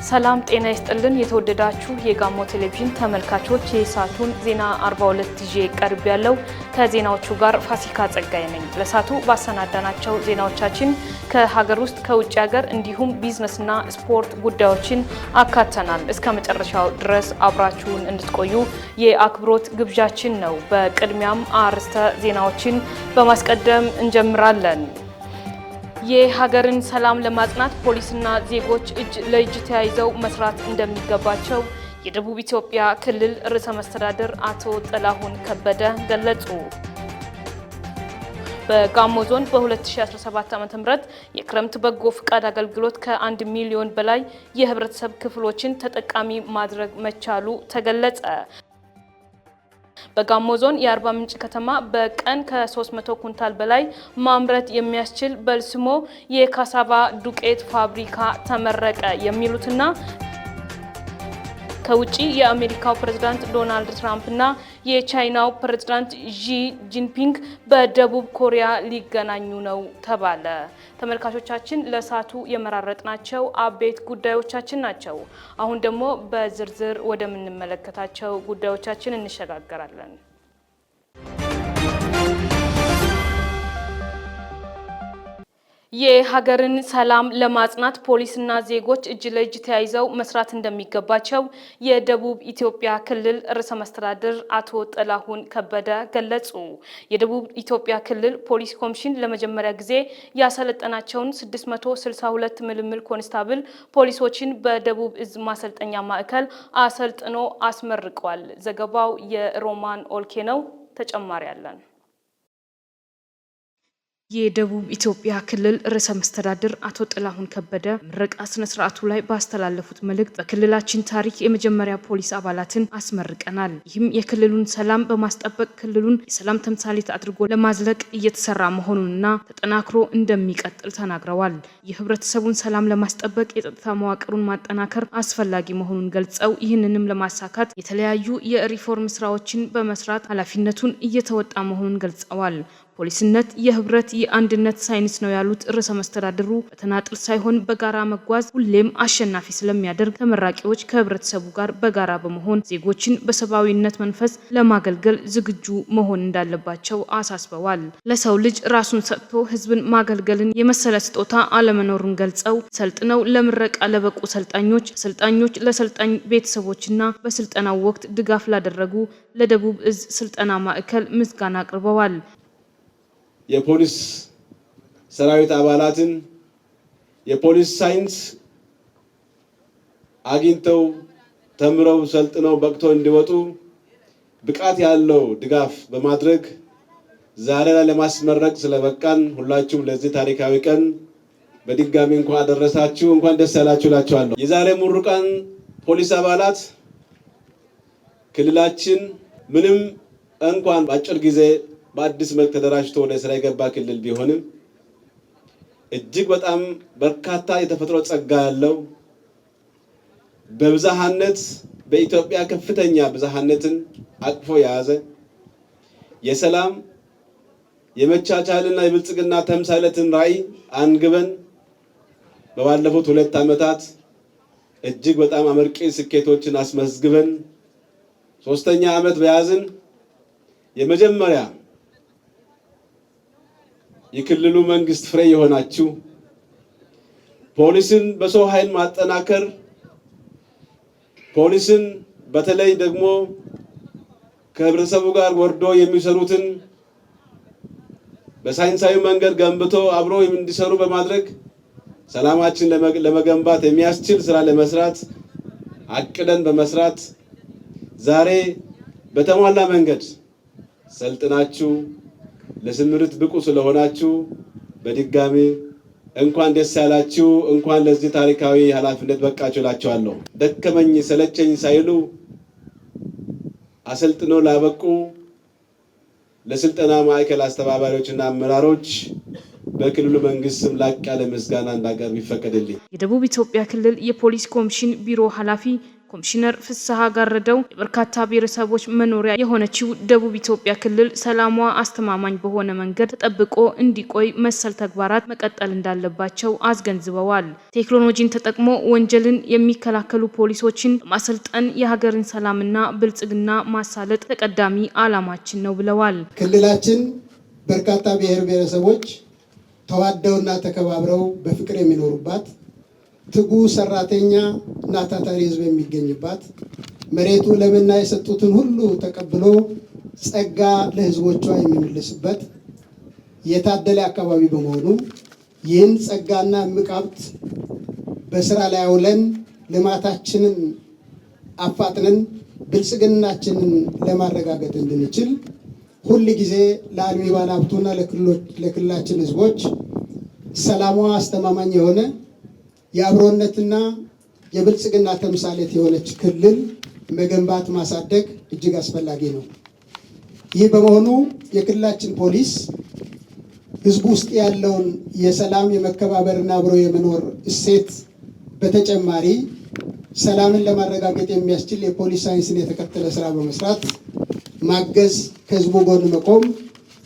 ሰላም ጤና ይስጥልን የተወደዳችሁ የጋሞ ቴሌቪዥን ተመልካቾች የሰዓቱን ዜና 42 ይዤ ቀርብ ያለው ከዜናዎቹ ጋር ፋሲካ ጸጋይ ነኝ። ለሰዓቱ ባሰናዳናቸው ዜናዎቻችን ከሀገር ውስጥ ከውጭ ሀገር እንዲሁም ቢዝነስና ስፖርት ጉዳዮችን አካተናል። እስከ መጨረሻው ድረስ አብራችሁን እንድትቆዩ የአክብሮት ግብዣችን ነው። በቅድሚያም አርዕስተ ዜናዎችን በማስቀደም እንጀምራለን። የሀገርን ሰላም ለማጽናት ፖሊስና ዜጎች እጅ ለእጅ ተያይዘው መስራት እንደሚገባቸው የደቡብ ኢትዮጵያ ክልል ርዕሰ መስተዳድር አቶ ጥላሁን ከበደ ገለጹ። በጋሞ ዞን በ2017 ዓ.ም የክረምት በጎ ፍቃድ አገልግሎት ከ1 ሚሊዮን በላይ የህብረተሰብ ክፍሎችን ተጠቃሚ ማድረግ መቻሉ ተገለጸ። በጋሞ ዞን የአርባ ምንጭ ከተማ በቀን ከ300 ኩንታል በላይ ማምረት የሚያስችል በልስሞ የካሳቫ ዱቄት ፋብሪካ ተመረቀ። የሚሉትና ከውጪ የአሜሪካው ፕሬዝዳንት ዶናልድ ትራምፕ እና የቻይናው ፕሬዝዳንት ዢ ጂንፒንግ በደቡብ ኮሪያ ሊገናኙ ነው ተባለ። ተመልካቾቻችን ለሰዓቱ የመራረጥናቸው አበይት ጉዳዮቻችን ናቸው። አሁን ደግሞ በዝርዝር ወደምንመለከታቸው ጉዳዮቻችን እንሸጋገራለን። የሀገርን ሰላም ለማጽናት ፖሊስና ዜጎች እጅ ለእጅ ተያይዘው መስራት እንደሚገባቸው የደቡብ ኢትዮጵያ ክልል ርዕሰ መስተዳድር አቶ ጥላሁን ከበደ ገለጹ። የደቡብ ኢትዮጵያ ክልል ፖሊስ ኮሚሽን ለመጀመሪያ ጊዜ ያሰለጠናቸውን 662 ምልምል ኮንስታብል ፖሊሶችን በደቡብ እዝ ማሰልጠኛ ማዕከል አሰልጥኖ አስመርቋል። ዘገባው የሮማን ኦልኬ ነው። ተጨማሪ አለን። የደቡብ ኢትዮጵያ ክልል ርዕሰ መስተዳድር አቶ ጥላሁን ከበደ ምረቃ ስነ ስርዓቱ ላይ ባስተላለፉት መልእክት በክልላችን ታሪክ የመጀመሪያ ፖሊስ አባላትን አስመርቀናል። ይህም የክልሉን ሰላም በማስጠበቅ ክልሉን የሰላም ተምሳሌት አድርጎ ለማዝለቅ እየተሰራ መሆኑንና ተጠናክሮ እንደሚቀጥል ተናግረዋል። የህብረተሰቡን ሰላም ለማስጠበቅ የጸጥታ መዋቅሩን ማጠናከር አስፈላጊ መሆኑን ገልጸው ይህንንም ለማሳካት የተለያዩ የሪፎርም ስራዎችን በመስራት ኃላፊነቱን እየተወጣ መሆኑን ገልጸዋል። ፖሊስነት የህብረት የአንድነት ሳይንስ ነው ያሉት ርዕሰ መስተዳድሩ በተናጥል ሳይሆን በጋራ መጓዝ ሁሌም አሸናፊ ስለሚያደርግ ተመራቂዎች ከህብረተሰቡ ጋር በጋራ በመሆን ዜጎችን በሰብአዊነት መንፈስ ለማገልገል ዝግጁ መሆን እንዳለባቸው አሳስበዋል። ለሰው ልጅ ራሱን ሰጥቶ ህዝብን ማገልገልን የመሰለ ስጦታ አለመኖሩን ገልጸው ሰልጥነው ለምረቃ ለበቁ ሰልጣኞች ለሰልጣኝ ቤተሰቦችና በስልጠናው ወቅት ድጋፍ ላደረጉ ለደቡብ እዝ ስልጠና ማዕከል ምስጋና አቅርበዋል። የፖሊስ ሰራዊት አባላትን የፖሊስ ሳይንስ አግኝተው ተምረው ሰልጥነው በቅተው እንዲወጡ ብቃት ያለው ድጋፍ በማድረግ ዛሬ ላይ ለማስመረቅ ስለበቃን ሁላችሁም ለዚህ ታሪካዊ ቀን በድጋሚ እንኳን አደረሳችሁ፣ እንኳን ደስ ያላችሁ እላችኋለሁ። የዛሬ ምሩቃን ፖሊስ አባላት ክልላችን ምንም እንኳን በአጭር ጊዜ በአዲስ መልክ ተደራጅቶ ወደ ስራ የገባ ክልል ቢሆንም እጅግ በጣም በርካታ የተፈጥሮ ጸጋ ያለው በብዝሃነት በኢትዮጵያ ከፍተኛ ብዝሃነትን አቅፎ የያዘ የሰላም የመቻቻልና የብልጽግና ተምሳሌትን ራዕይ አንግበን በባለፉት 2 ዓመታት እጅግ በጣም አመርቂ ስኬቶችን አስመዝግበን 3ኛ ዓመት በያዝን የመጀመሪያ የክልሉ መንግስት ፍሬ የሆናችሁ ፖሊስን በሰው ኃይል ማጠናከር ፖሊስን በተለይ ደግሞ ከህብረተሰቡ ጋር ወርዶ የሚሰሩትን በሳይንሳዊ መንገድ ገንብቶ አብሮ እንዲሰሩ በማድረግ ሰላማችን ለመገንባት የሚያስችል ስራ ለመስራት አቅደን በመስራት ዛሬ በተሟላ መንገድ ሰልጥናችሁ ለስምርት ብቁ ስለሆናችሁ በድጋሚ እንኳን ደስ ያላችሁ፣ እንኳን ለዚህ ታሪካዊ ኃላፊነት በቃችሁ እላችኋለሁ። ደከመኝ ሰለቸኝ ሳይሉ አሰልጥኖ ላበቁ ለስልጠና ማዕከል አስተባባሪዎችና አመራሮች በክልሉ መንግስት ስም ላቅ ያለ ምስጋና እንዳቀርብ ይፈቀድልኝ። የደቡብ ኢትዮጵያ ክልል የፖሊስ ኮሚሽን ቢሮ ኃላፊ ኮሚሽነር ፍስሐ ጋረደው የበርካታ ብሔረሰቦች መኖሪያ የሆነችው ደቡብ ኢትዮጵያ ክልል ሰላሟ አስተማማኝ በሆነ መንገድ ተጠብቆ እንዲቆይ መሰል ተግባራት መቀጠል እንዳለባቸው አስገንዝበዋል። ቴክኖሎጂን ተጠቅሞ ወንጀልን የሚከላከሉ ፖሊሶችን ማሰልጠን የሀገርን ሰላምና ብልጽግና ማሳለጥ ተቀዳሚ ዓላማችን ነው ብለዋል። ክልላችን በርካታ ብሔር ብሔረሰቦች ተዋደውና ተከባብረው በፍቅር የሚኖሩባት ትጉ ሰራተኛ እና ታታሪ ህዝብ የሚገኝባት መሬቱ ለምና የሰጡትን ሁሉ ተቀብሎ ጸጋ ለህዝቦቿ የሚመልስበት የታደለ አካባቢ በመሆኑ ይህን ጸጋና ምቃብት በስራ ላይ አውለን ልማታችንን አፋጥነን ብልጽግናችንን ለማረጋገጥ እንድንችል ሁሉ ጊዜ ለአልሚ ባለሀብቱና ለክልላችን ህዝቦች ሰላሟ አስተማማኝ የሆነ የአብሮነትና የብልጽግና ተምሳሌት የሆነች ክልል መገንባት ማሳደግ እጅግ አስፈላጊ ነው። ይህ በመሆኑ የክልላችን ፖሊስ ህዝቡ ውስጥ ያለውን የሰላም የመከባበርና አብሮ የመኖር እሴት በተጨማሪ ሰላምን ለማረጋገጥ የሚያስችል የፖሊስ ሳይንስን የተከተለ ስራ በመስራት ማገዝ ከህዝቡ ጎን መቆም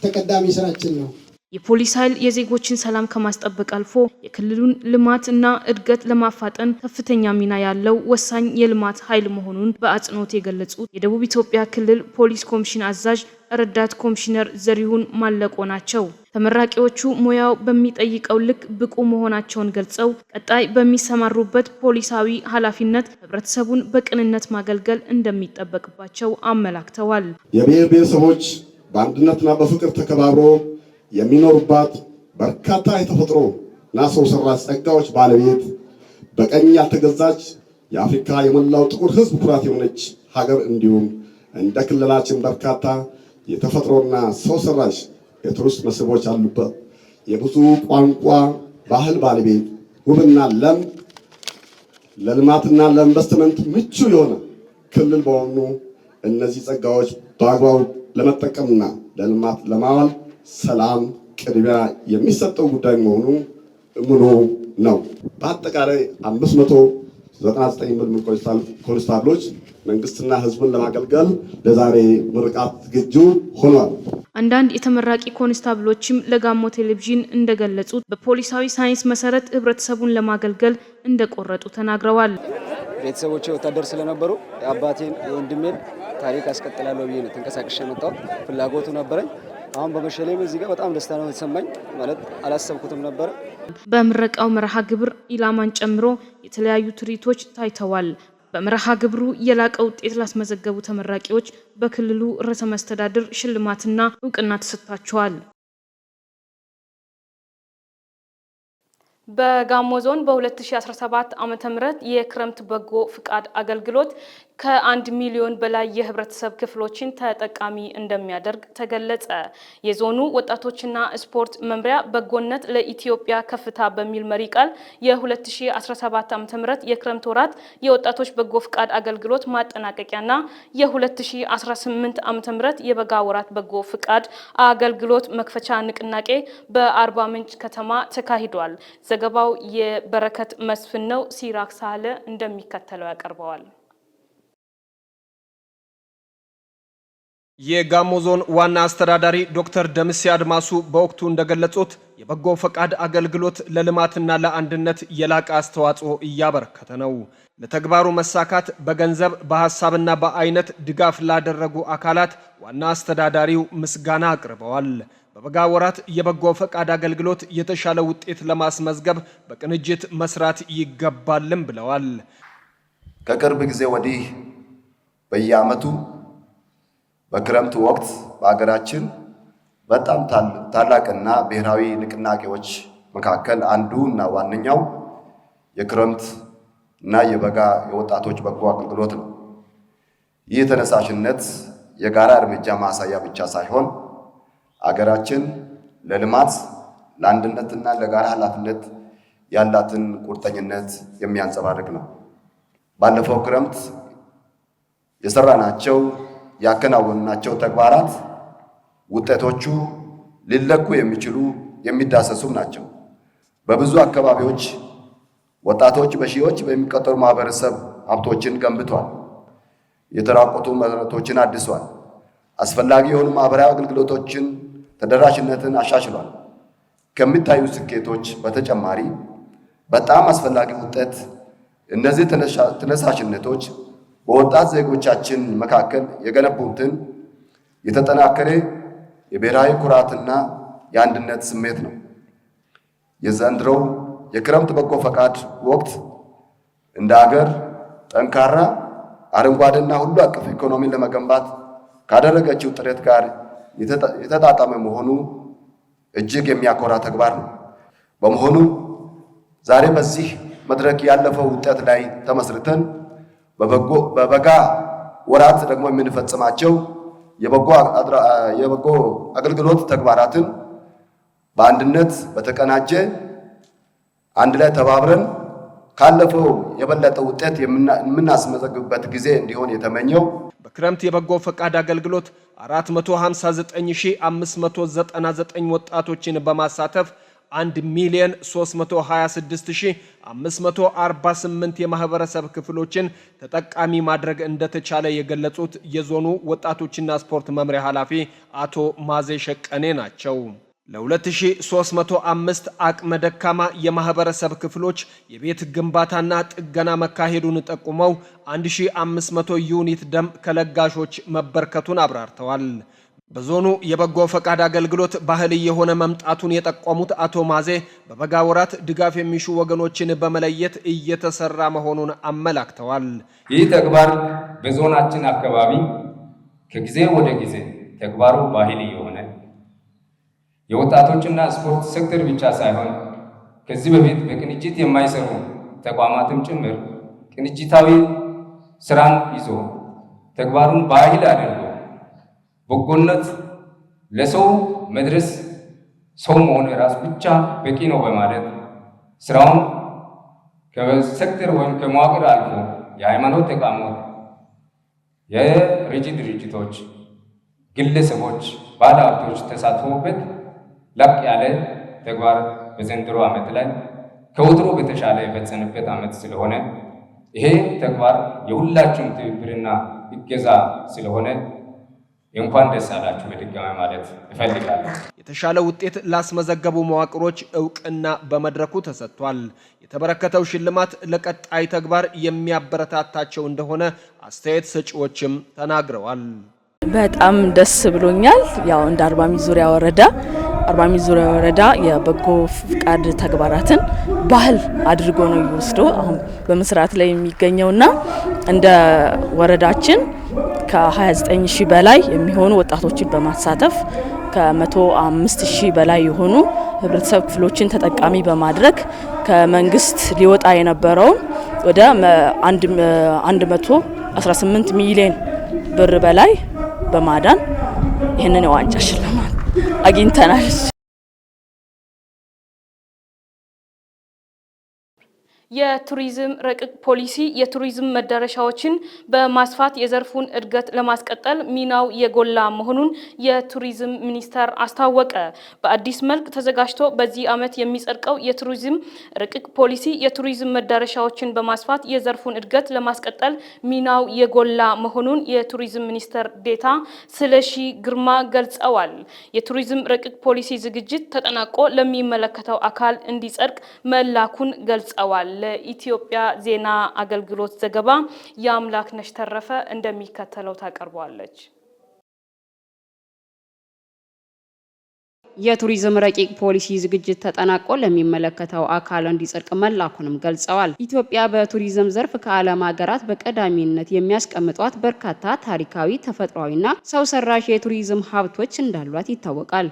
ተቀዳሚ ስራችን ነው። የፖሊስ ኃይል የዜጎችን ሰላም ከማስጠበቅ አልፎ የክልሉን ልማትና እድገት ለማፋጠን ከፍተኛ ሚና ያለው ወሳኝ የልማት ኃይል መሆኑን በአጽንኦት የገለጹት የደቡብ ኢትዮጵያ ክልል ፖሊስ ኮሚሽን አዛዥ ረዳት ኮሚሽነር ዘሪሁን ማለቆ ናቸው። ተመራቂዎቹ ሙያው በሚጠይቀው ልክ ብቁ መሆናቸውን ገልጸው ቀጣይ በሚሰማሩበት ፖሊሳዊ ኃላፊነት ህብረተሰቡን በቅንነት ማገልገል እንደሚጠበቅባቸው አመላክተዋል። የብሔር ብሔረሰቦች በአንድነትና በፍቅር ተከባብሮ የሚኖሩባት በርካታ የተፈጥሮ እና ሰው ሰራሽ ጸጋዎች ባለቤት በቀኝ ያልተገዛች የአፍሪካ የሞላው ጥቁር ህዝብ ኩራት የሆነች ሀገር እንዲሁም እንደ ክልላችን በርካታ የተፈጥሮና ሰው ሰራሽ የቱሪስት መስህቦች አሉበት የብዙ ቋንቋ ባህል ባለቤት ውብና ለም ለልማትና ለኢንቨስትመንት ምቹ የሆነ ክልል በሆኑ እነዚህ ጸጋዎች በአግባቡ ለመጠቀምና ለልማት ለማዋል ሰላም ቅድሚያ የሚሰጠው ጉዳይ መሆኑ እሙኑ ነው። በአጠቃላይ 599 ምልምል ኮንስታብሎች መንግስትና ህዝብን ለማገልገል ለዛሬ ምርቃት ዝግጁ ሆኗል። አንዳንድ የተመራቂ ኮንስታብሎችም ለጋሞ ቴሌቪዥን እንደገለጹት በፖሊሳዊ ሳይንስ መሰረት ህብረተሰቡን ለማገልገል እንደቆረጡ ተናግረዋል። ቤተሰቦቼ ወታደር ስለነበሩ የአባቴን የወንድሜን ታሪክ አስቀጥላለሁ ብዬ ተንቀሳቅሼ መጣሁ። ፍላጎቱ ነበረኝ። አሁን በመሸሌም እዚህ ጋር በጣም ደስታ ነው የተሰማኝ። ማለት አላሰብኩትም ነበር። በምረቃው መርሃ ግብር ኢላማን ጨምሮ የተለያዩ ትርኢቶች ታይተዋል። በመርሃ ግብሩ የላቀ ውጤት ላስመዘገቡ ተመራቂዎች በክልሉ ርዕሰ መስተዳድር ሽልማትና እውቅና ተሰጥቷቸዋል። በጋሞ ዞን በ2017 ዓ.ም የክረምት በጎ ፍቃድ አገልግሎት ከ1 ሚሊዮን በላይ የህብረተሰብ ክፍሎችን ተጠቃሚ እንደሚያደርግ ተገለጸ። የዞኑ ወጣቶችና ስፖርት መምሪያ በጎነት ለኢትዮጵያ ከፍታ በሚል መሪ ቃል የ2017 ዓ.ም የክረምት ወራት የወጣቶች በጎ ፍቃድ አገልግሎት ማጠናቀቂያና የ2018 ዓ.ም የበጋ ወራት በጎ ፍቃድ አገልግሎት መክፈቻ ንቅናቄ በአርባ ምንጭ ከተማ ተካሂዷል። ዘገባው የበረከት መስፍን ነው። ሲራክ ሳለ እንደሚከተለው ያቀርበዋል። የጋሞ ዞን ዋና አስተዳዳሪ ዶክተር ደምሴ አድማሱ በወቅቱ እንደገለጹት የበጎ ፈቃድ አገልግሎት ለልማትና ለአንድነት የላቀ አስተዋጽኦ እያበረከተ ነው። ለተግባሩ መሳካት በገንዘብ በሐሳብና በአይነት ድጋፍ ላደረጉ አካላት ዋና አስተዳዳሪው ምስጋና አቅርበዋል። በበጋ ወራት የበጎ ፈቃድ አገልግሎት የተሻለ ውጤት ለማስመዝገብ በቅንጅት መስራት ይገባልም ብለዋል። ከቅርብ ጊዜ ወዲህ በየዓመቱ በክረምት ወቅት በአገራችን በጣም ታላቅና ብሔራዊ ንቅናቄዎች መካከል አንዱና ዋነኛው የክረምት እና የበጋ የወጣቶች በጎ አገልግሎት ነው። ይህ ተነሳሽነት የጋራ እርምጃ ማሳያ ብቻ ሳይሆን አገራችን ለልማት ለአንድነትና ለጋራ ኃላፊነት ያላትን ቁርጠኝነት የሚያንጸባርቅ ነው። ባለፈው ክረምት የሰራናቸው ያከናወናቸው ተግባራት ውጤቶቹ ሊለኩ የሚችሉ የሚዳሰሱ ናቸው። በብዙ አካባቢዎች ወጣቶች በሺዎች በሚቆጠሩ ማህበረሰብ ሀብቶችን ገንብቷል። የተራቆቱ መሰረቶችን አድሷል። አስፈላጊ የሆኑ ማህበራዊ አገልግሎቶችን ተደራሽነትን አሻሽሏል። ከሚታዩ ስኬቶች በተጨማሪ በጣም አስፈላጊ ውጤት እነዚህ ተነሳሽነቶች በወጣት ዜጎቻችን መካከል የገነቡትን የተጠናከረ የብሔራዊ ኩራትና የአንድነት ስሜት ነው። የዘንድሮው የክረምት በጎ ፈቃድ ወቅት እንደ ሀገር ጠንካራ አረንጓዴና ሁሉ አቀፍ ኢኮኖሚን ለመገንባት ካደረገችው ጥረት ጋር የተጣጣመ መሆኑ እጅግ የሚያኮራ ተግባር ነው። በመሆኑ ዛሬ በዚህ መድረክ ያለፈው ውጤት ላይ ተመስርተን በበጋ ወራት ደግሞ የምንፈጽማቸው የበጎ አገልግሎት ተግባራትን በአንድነት በተቀናጀ አንድ ላይ ተባብረን ካለፈው የበለጠ ውጤት የምናስመዘግብበት ጊዜ እንዲሆን የተመኘው በክረምት የበጎ ፈቃድ አገልግሎት 459599 ወጣቶችን በማሳተፍ 1,326,548 የማህበረሰብ ክፍሎችን ተጠቃሚ ማድረግ እንደተቻለ የገለጹት የዞኑ ወጣቶችና ስፖርት መምሪያ ኃላፊ አቶ ማዜ ሸቀኔ ናቸው። ለ2305 አቅመ ደካማ የማህበረሰብ ክፍሎች የቤት ግንባታና ጥገና መካሄዱን ጠቁመው 1500 ዩኒት ደም ከለጋሾች መበርከቱን አብራርተዋል። በዞኑ የበጎ ፈቃድ አገልግሎት ባህል የሆነ መምጣቱን የጠቆሙት አቶ ማዜ በበጋ ወራት ድጋፍ የሚሹ ወገኖችን በመለየት እየተሰራ መሆኑን አመላክተዋል። ይህ ተግባር በዞናችን አካባቢ ከጊዜ ወደ ጊዜ ተግባሩ ባህል የሆነ የወጣቶችና ስፖርት ሴክተር ብቻ ሳይሆን ከዚህ በፊት በቅንጅት የማይሰሩ ተቋማትም ጭምር ቅንጅታዊ ስራን ይዞ ተግባሩን ባህል አድርጎ በጎነት ለሰው መድረስ ሰው መሆን ራስ ብቻ በቂ ነው በማለት ስራውን ከሴክተር ወይም ከመዋቅር አልፎ የሃይማኖት ተቋማት፣ የረጂ ድርጅቶች፣ ግለሰቦች፣ ባለሀብቶች ተሳትፎበት ላቅ ያለ ተግባር በዘንድሮ ዓመት ላይ ከወትሮ በተሻለ የፈጸምበት ዓመት ስለሆነ ይሄ ተግባር የሁላችሁም ትብብርና እገዛ ስለሆነ እንኳን ደስ አላችሁ በድጋሚ ማለት እፈልጋለሁ። የተሻለ ውጤት ላስመዘገቡ መዋቅሮች እውቅና በመድረኩ ተሰጥቷል። የተበረከተው ሽልማት ለቀጣይ ተግባር የሚያበረታታቸው እንደሆነ አስተያየት ሰጪዎችም ተናግረዋል። በጣም ደስ ብሎኛል። ያው እንደ አርባ ምንጭ ዙሪያ ወረዳ የበጎ ፍቃድ ተግባራትን ባህል አድርጎ ነው ይወስዶ አሁን በመስራት ላይ የሚገኘውና እንደ ወረዳችን ከ29000 በላይ የሚሆኑ ወጣቶችን በማሳተፍ ከ105000 በላይ የሆኑ ህብረተሰብ ክፍሎችን ተጠቃሚ በማድረግ ከመንግስት ሊወጣ የነበረውን ወደ 118 ሚሊዮን ብር በላይ በማዳን ይህንን የዋንጫ ሽልማት አግኝተናል። የቱሪዝም ረቂቅ ፖሊሲ የቱሪዝም መዳረሻዎችን በማስፋት የዘርፉን እድገት ለማስቀጠል ሚናው የጎላ መሆኑን የቱሪዝም ሚኒስቴር አስታወቀ። በአዲስ መልክ ተዘጋጅቶ በዚህ ዓመት የሚጸድቀው የቱሪዝም ረቂቅ ፖሊሲ የቱሪዝም መዳረሻዎችን በማስፋት የዘርፉን እድገት ለማስቀጠል ሚናው የጎላ መሆኑን የቱሪዝም ሚኒስትር ዴኤታ ስለሺ ግርማ ገልጸዋል። የቱሪዝም ረቂቅ ፖሊሲ ዝግጅት ተጠናቆ ለሚመለከተው አካል እንዲጸድቅ መላኩን ገልጸዋል። ለኢትዮጵያ ዜና አገልግሎት ዘገባ የአምላክነሽ ተረፈ እንደሚከተለው ታቀርባለች። የቱሪዝም ረቂቅ ፖሊሲ ዝግጅት ተጠናቆ ለሚመለከተው አካል እንዲጸድቅ መላኩንም ገልጸዋል። ኢትዮጵያ በቱሪዝም ዘርፍ ከዓለም ሀገራት በቀዳሚነት የሚያስቀምጧት በርካታ ታሪካዊ፣ ተፈጥሯዊና ሰው ሰራሽ የቱሪዝም ሀብቶች እንዳሏት ይታወቃል።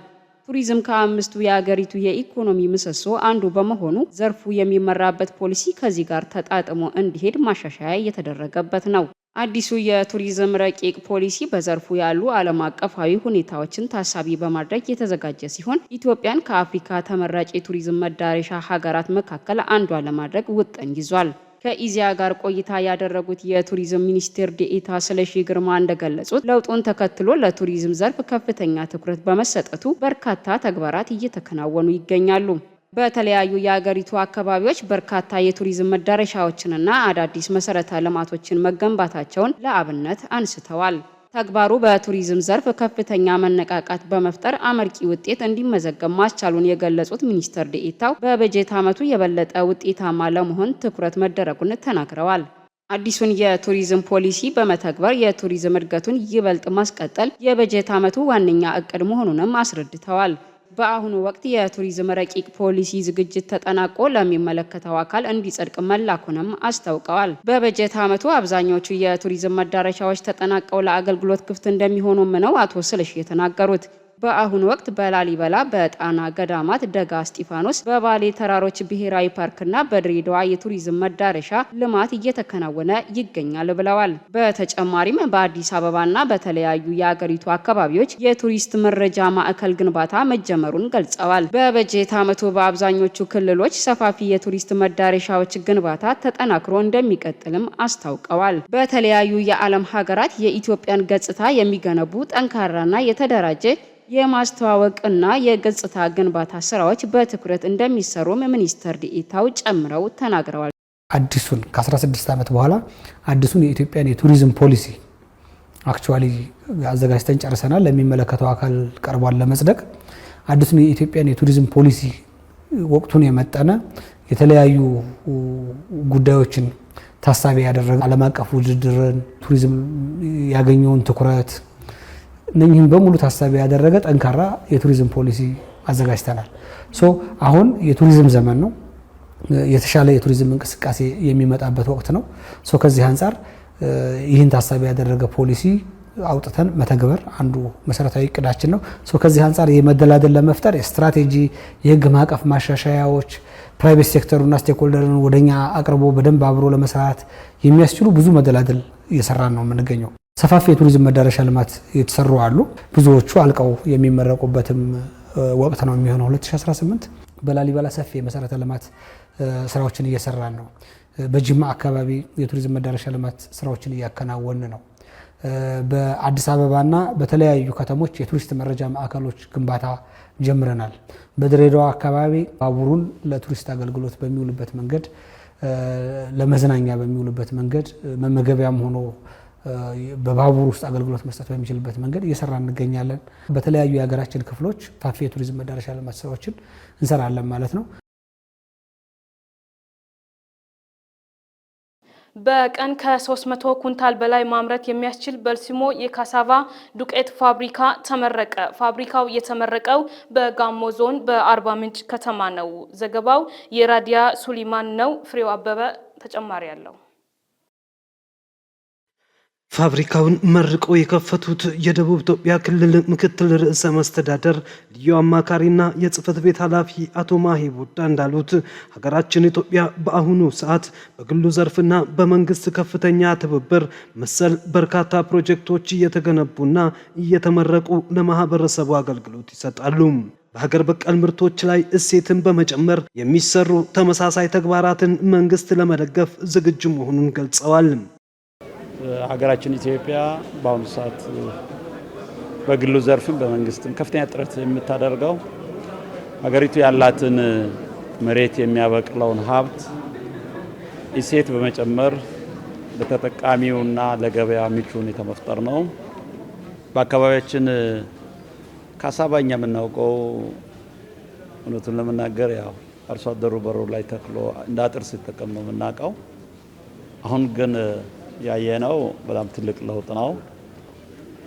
ቱሪዝም ከአምስቱ የሀገሪቱ የኢኮኖሚ ምሰሶ አንዱ በመሆኑ ዘርፉ የሚመራበት ፖሊሲ ከዚህ ጋር ተጣጥሞ እንዲሄድ ማሻሻያ እየተደረገበት ነው። አዲሱ የቱሪዝም ረቂቅ ፖሊሲ በዘርፉ ያሉ ዓለም አቀፋዊ ሁኔታዎችን ታሳቢ በማድረግ የተዘጋጀ ሲሆን ኢትዮጵያን ከአፍሪካ ተመራጭ የቱሪዝም መዳረሻ ሀገራት መካከል አንዷ ለማድረግ ውጥን ይዟል። ከኢዚያ ጋር ቆይታ ያደረጉት የቱሪዝም ሚኒስቴር ዴኤታ ስለሺ ግርማ እንደገለጹት ለውጡን ተከትሎ ለቱሪዝም ዘርፍ ከፍተኛ ትኩረት በመሰጠቱ በርካታ ተግባራት እየተከናወኑ ይገኛሉ። በተለያዩ የአገሪቱ አካባቢዎች በርካታ የቱሪዝም መዳረሻዎችንና አዳዲስ መሰረተ ልማቶችን መገንባታቸውን ለአብነት አንስተዋል። ተግባሩ በቱሪዝም ዘርፍ ከፍተኛ መነቃቃት በመፍጠር አመርቂ ውጤት እንዲመዘገብ ማስቻሉን የገለጹት ሚኒስትር ዴኤታው በበጀት ዓመቱ የበለጠ ውጤታማ ለመሆን ትኩረት መደረጉን ተናግረዋል። አዲሱን የቱሪዝም ፖሊሲ በመተግበር የቱሪዝም እድገቱን ይበልጥ ማስቀጠል የበጀት ዓመቱ ዋነኛ እቅድ መሆኑንም አስረድተዋል። በአሁኑ ወቅት የቱሪዝም ረቂቅ ፖሊሲ ዝግጅት ተጠናቆ ለሚመለከተው አካል እንዲጸድቅ መላኩንም አስታውቀዋል። በበጀት ዓመቱ አብዛኞቹ የቱሪዝም መዳረሻዎች ተጠናቀው ለአገልግሎት ክፍት እንደሚሆኑም ነው አቶ ስለሺ የተናገሩት። በአሁኑ ወቅት በላሊበላ፣ በጣና ገዳማት፣ ደጋ እስጢፋኖስ፣ በባሌ ተራሮች ብሔራዊ ፓርክና በድሬዳዋ የቱሪዝም መዳረሻ ልማት እየተከናወነ ይገኛል ብለዋል። በተጨማሪም በአዲስ አበባና በተለያዩ የአገሪቱ አካባቢዎች የቱሪስት መረጃ ማዕከል ግንባታ መጀመሩን ገልጸዋል። በበጀት ዓመቱ በአብዛኞቹ ክልሎች ሰፋፊ የቱሪስት መዳረሻዎች ግንባታ ተጠናክሮ እንደሚቀጥልም አስታውቀዋል። በተለያዩ የዓለም ሀገራት የኢትዮጵያን ገጽታ የሚገነቡ ጠንካራና የተደራጀ የማስተዋወቅና የገጽታ ግንባታ ስራዎች በትኩረት እንደሚሰሩም ሚኒስትር ዴኤታው ጨምረው ተናግረዋል። አዲሱን ከ16 ዓመት በኋላ አዲሱን የኢትዮጵያን የቱሪዝም ፖሊሲ አክቹአሊ አዘጋጅተን ጨርሰናል። ለሚመለከተው አካል ቀርቧል ለመጽደቅ። አዲሱን የኢትዮጵያን የቱሪዝም ፖሊሲ ወቅቱን የመጠነ የተለያዩ ጉዳዮችን ታሳቢ ያደረገ ዓለም አቀፍ ውድድርን፣ ቱሪዝም ያገኘውን ትኩረት እነኚህን በሙሉ ታሳቢ ያደረገ ጠንካራ የቱሪዝም ፖሊሲ አዘጋጅተናል። አሁን የቱሪዝም ዘመን ነው። የተሻለ የቱሪዝም እንቅስቃሴ የሚመጣበት ወቅት ነው። ከዚህ አንጻር ይህን ታሳቢ ያደረገ ፖሊሲ አውጥተን መተግበር አንዱ መሰረታዊ እቅዳችን ነው። ከዚህ አንጻር የመደላደል ለመፍጠር ስትራቴጂ፣ የህግ ማዕቀፍ ማሻሻያዎች፣ ፕራይቬት ሴክተሩና ስቴክሆልደርን ወደኛ አቅርቦ በደንብ አብሮ ለመስራት የሚያስችሉ ብዙ መደላደል እየሰራን ነው የምንገኘው። ሰፋፊ የቱሪዝም መዳረሻ ልማት የተሰሩ አሉ። ብዙዎቹ አልቀው የሚመረቁበትም ወቅት ነው የሚሆነው 2018። በላሊበላ ሰፊ የመሰረተ ልማት ስራዎችን እየሰራን ነው። በጅማ አካባቢ የቱሪዝም መዳረሻ ልማት ስራዎችን እያከናወን ነው። በአዲስ አበባና በተለያዩ ከተሞች የቱሪስት መረጃ ማዕከሎች ግንባታ ጀምረናል። በድሬዳዋ አካባቢ ባቡሩን ለቱሪስት አገልግሎት በሚውልበት መንገድ፣ ለመዝናኛ በሚውልበት መንገድ መመገቢያም ሆኖ በባቡር ውስጥ አገልግሎት መስጠት በሚችልበት መንገድ እየሰራ እንገኛለን። በተለያዩ የሀገራችን ክፍሎች ሰፋፊ የቱሪዝም መዳረሻ ልማት ስራዎችን እንሰራለን ማለት ነው። በቀን ከ300 ኩንታል በላይ ማምረት የሚያስችል በልሲሞ የካሳቫ ዱቄት ፋብሪካ ተመረቀ። ፋብሪካው የተመረቀው በጋሞ ዞን በአርባ ምንጭ ከተማ ነው። ዘገባው የራዲያ ሱሊማን ነው። ፍሬው አበበ ተጨማሪ ያለው። ፋብሪካውን መርቆ የከፈቱት የደቡብ ኢትዮጵያ ክልል ምክትል ርዕሰ መስተዳደር ልዩ አማካሪና የጽህፈት ቤት ኃላፊ አቶ ማሂ ቡዳ እንዳሉት ሀገራችን ኢትዮጵያ በአሁኑ ሰዓት በግሉ ዘርፍና በመንግስት ከፍተኛ ትብብር መሰል በርካታ ፕሮጀክቶች እየተገነቡና እየተመረቁ ለማህበረሰቡ አገልግሎት ይሰጣሉ። በሀገር በቀል ምርቶች ላይ እሴትን በመጨመር የሚሰሩ ተመሳሳይ ተግባራትን መንግስት ለመደገፍ ዝግጁ መሆኑን ገልጸዋል። ሀገራችን ኢትዮጵያ በአሁኑ ሰዓት በግሉ ዘርፍም በመንግስትም ከፍተኛ ጥረት የምታደርገው ሀገሪቱ ያላትን መሬት የሚያበቅለውን ሀብት እሴት በመጨመር ለተጠቃሚውና ለገበያ ምቹ ሁኔታ መፍጠር ነው። በአካባቢያችን ካሳቫ እኛ የምናውቀው እውነቱን ለመናገር ያው አርሶ አደሩ በሩ ላይ ተክሎ እንደ አጥር ሲጠቀም ነው የምናውቀው። አሁን ግን ያየነው በጣም ትልቅ ለውጥ ነው።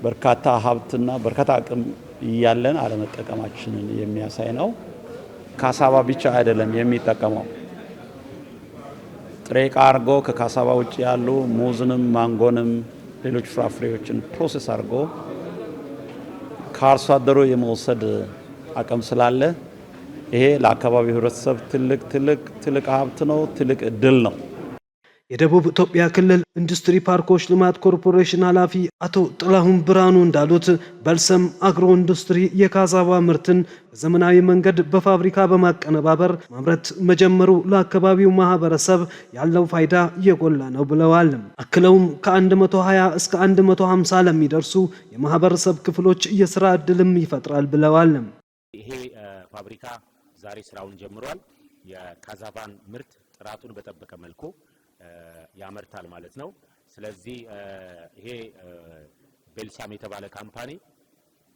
በርካታ ሀብትና በርካታ አቅም እያለን አለመጠቀማችንን የሚያሳይ ነው። ካሳቫ ብቻ አይደለም የሚጠቀመው፣ ጥሬ ዕቃ አድርጎ ከካሳቫ ውጭ ያሉ ሙዝንም፣ ማንጎንም ሌሎች ፍራፍሬዎችን ፕሮሰስ አድርጎ ከአርሶ አደሩ የመውሰድ አቅም ስላለ ይሄ ለአካባቢው ህብረተሰብ ትልቅ ሀብት ነው፣ ትልቅ እድል ነው። የደቡብ ኢትዮጵያ ክልል ኢንዱስትሪ ፓርኮች ልማት ኮርፖሬሽን ኃላፊ አቶ ጥላሁን ብርሃኑ እንዳሉት በልሰም አግሮ ኢንዱስትሪ የካሳቫ ምርትን በዘመናዊ መንገድ በፋብሪካ በማቀነባበር ማምረት መጀመሩ ለአካባቢው ማህበረሰብ ያለው ፋይዳ የጎላ ነው ብለዋል። አክለውም ከ120 እስከ 150 ለሚደርሱ የማህበረሰብ ክፍሎች የስራ ዕድልም ይፈጥራል ብለዋል። ይሄ ፋብሪካ ዛሬ ስራውን ጀምሯል። የካዛቫን ምርት ጥራቱን በጠበቀ መልኩ ያመርታል ማለት ነው። ስለዚህ ይሄ ቤልሳም የተባለ ካምፓኒ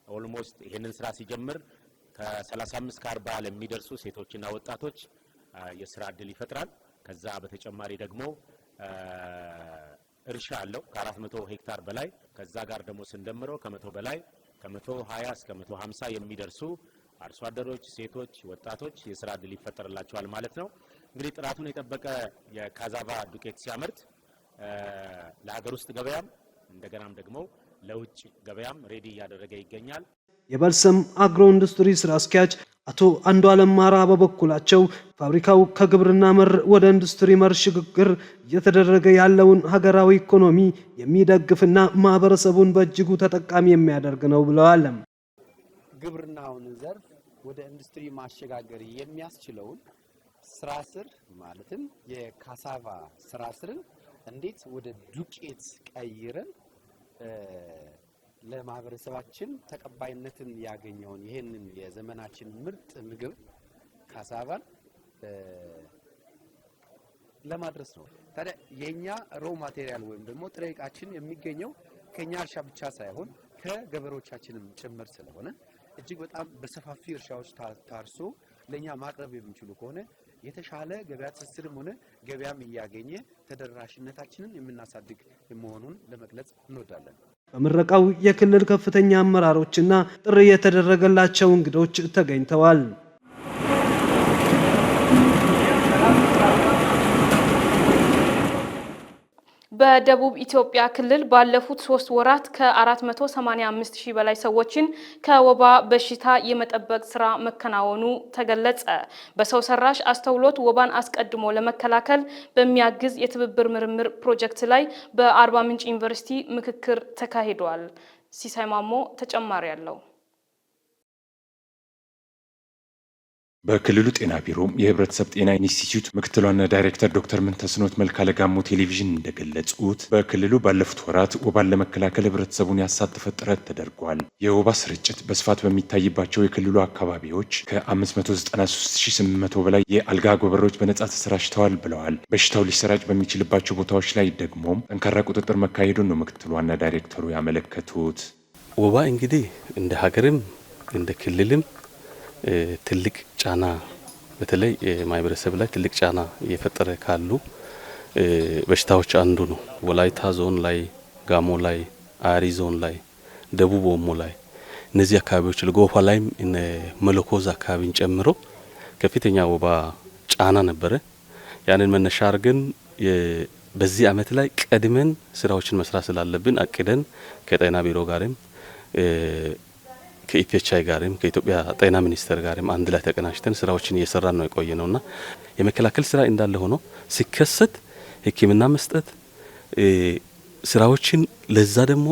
ኦልሞስት ይሄንን ስራ ሲጀምር ከ35 ከ40 ለሚደርሱ ሴቶችና ወጣቶች የስራ እድል ይፈጥራል። ከዛ በተጨማሪ ደግሞ እርሻ አለው ከ400 ሄክታር በላይ ከዛ ጋር ደግሞ ስንደምረው ከ100 በላይ ከ120 እስከ 150 የሚደርሱ አርሶ አደሮች፣ ሴቶች፣ ወጣቶች የስራ እድል ይፈጠርላቸዋል ማለት ነው። እንግዲህ ጥራቱን የጠበቀ የካዛቫ ዱቄት ሲያመርት ለሀገር ውስጥ ገበያም እንደገናም ደግሞ ለውጭ ገበያም ሬዲ እያደረገ ይገኛል። የበልሰም አግሮ ኢንዱስትሪ ስራ አስኪያጅ አቶ አንዱዓለም ማራ በበኩላቸው ፋብሪካው ከግብርና መር ወደ ኢንዱስትሪ መር ሽግግር እየተደረገ ያለውን ሀገራዊ ኢኮኖሚ የሚደግፍና ማህበረሰቡን በእጅጉ ተጠቃሚ የሚያደርግ ነው ብለዋል። ግብርናውን ዘርፍ ወደ ኢንዱስትሪ ማሸጋገር የሚያስችለውን ስራ ስር ማለትም የካሳቫ ስራ ስርን እንዴት ወደ ዱቄት ቀይረን ለማህበረሰባችን ተቀባይነትን ያገኘውን ይሄንን የዘመናችን ምርጥ ምግብ ካሳቫን ለማድረስ ነው። ታዲያ የኛ ሮ ማቴሪያል ወይም ደግሞ ጥሬ ዕቃችን የሚገኘው ከኛ እርሻ ብቻ ሳይሆን ከገበሬዎቻችንም ጭምር ስለሆነ እጅግ በጣም በሰፋፊ እርሻዎች ታርሶ ለኛ ማቅረብ የሚችሉ ከሆነ የተሻለ ገበያ ትስስርም ሆነ ገበያም እያገኘ ተደራሽነታችንን የምናሳድግ መሆኑን ለመግለጽ እንወዳለን። በምረቃው የክልል ከፍተኛ አመራሮችና ጥሪ የተደረገላቸው እንግዶች ተገኝተዋል። በደቡብ ኢትዮጵያ ክልል ባለፉት 3 ወራት ከ485 ሺህ በላይ ሰዎችን ከወባ በሽታ የመጠበቅ ስራ መከናወኑ ተገለጸ። በሰው ሰራሽ አስተውሎት ወባን አስቀድሞ ለመከላከል በሚያግዝ የትብብር ምርምር ፕሮጀክት ላይ በአርባ ምንጭ ዩኒቨርሲቲ ምክክር ተካሂዷል። ሲሳይ ማሞ ተጨማሪ አለው። በክልሉ ጤና ቢሮ የህብረተሰብ ጤና ኢንስቲትዩት ምክትል ዋና ዳይሬክተር ዶክተር ምንተስኖት መልካለ ጋሞ ቴሌቪዥን እንደገለጹት በክልሉ ባለፉት ወራት ወባን ለመከላከል ህብረተሰቡን ያሳተፈ ጥረት ተደርጓል። የወባ ስርጭት በስፋት በሚታይባቸው የክልሉ አካባቢዎች ከ593800 በላይ የአልጋ ጎበሮች በነጻ ተሰራጭተዋል ብለዋል። በሽታው ሊሰራጭ በሚችልባቸው ቦታዎች ላይ ደግሞ ጠንካራ ቁጥጥር መካሄዱን ነው ምክትል ዋና ዳይሬክተሩ ያመለከቱት። ወባ እንግዲህ እንደ ሀገርም እንደ ክልልም ትልቅ ጫና በተለይ ማህበረሰብ ላይ ትልቅ ጫና እየፈጠረ ካሉ በሽታዎች አንዱ ነው። ወላይታ ዞን ላይ፣ ጋሞ ላይ፣ አሪ ዞን ላይ፣ ደቡብ ኦሞ ላይ እነዚህ አካባቢዎች ለጎፋ ላይም እነ መለኮዝ አካባቢን ጨምሮ ከፍተኛ ወባ ጫና ነበረ። ያንን መነሻ አድርገን በዚህ አመት ላይ ቀድመን ስራዎችን መስራት ስላለብን አቅደን ከጤና ቢሮ ጋርም ከኢፒኤችአይ ጋርም ከኢትዮጵያ ጤና ሚኒስቴር ጋርም አንድ ላይ ተቀናጅተን ስራዎችን እየሰራን ነው የቆየነውና የመከላከል ስራ እንዳለ ሆኖ ሲከሰት ሕክምና መስጠት ስራዎችን ለዛ ደግሞ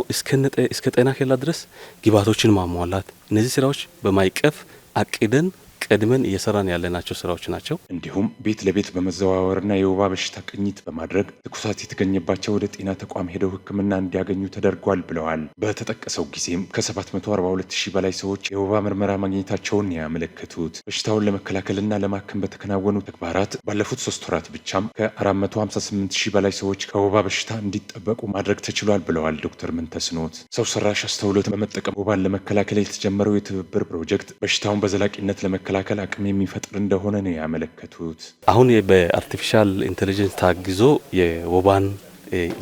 እስከ ጤና ኬላ ድረስ ግብዓቶችን ማሟላት እነዚህ ስራዎች በማይቀፍ አቅደን ቀድመን እየሰራን ያለናቸው ስራዎች ናቸው። እንዲሁም ቤት ለቤት በመዘዋወርና የወባ በሽታ ቅኝት በማድረግ ትኩሳት የተገኘባቸው ወደ ጤና ተቋም ሄደው ሕክምና እንዲያገኙ ተደርጓል ብለዋል። በተጠቀሰው ጊዜም ከ742 ሺህ በላይ ሰዎች የወባ ምርመራ ማግኘታቸውን ያመለከቱት በሽታውን ለመከላከልና ለማከም በተከናወኑ ተግባራት ባለፉት 3 ወራት ብቻም ከ458 ሺህ በላይ ሰዎች ከወባ በሽታ እንዲጠበቁ ማድረግ ተችሏል ብለዋል ዶክተር ምንተስኖት። ሰው ሰራሽ አስተውሎት በመጠቀም ወባን ለመከላከል የተጀመረው የትብብር ፕሮጀክት በሽታውን በዘላቂነት ለመከላከል አቅም የሚፈጥር እንደሆነ ነው ያመለከቱት። አሁን በአርቲፊሻል ኢንተለጀንስ ታግዞ የወባን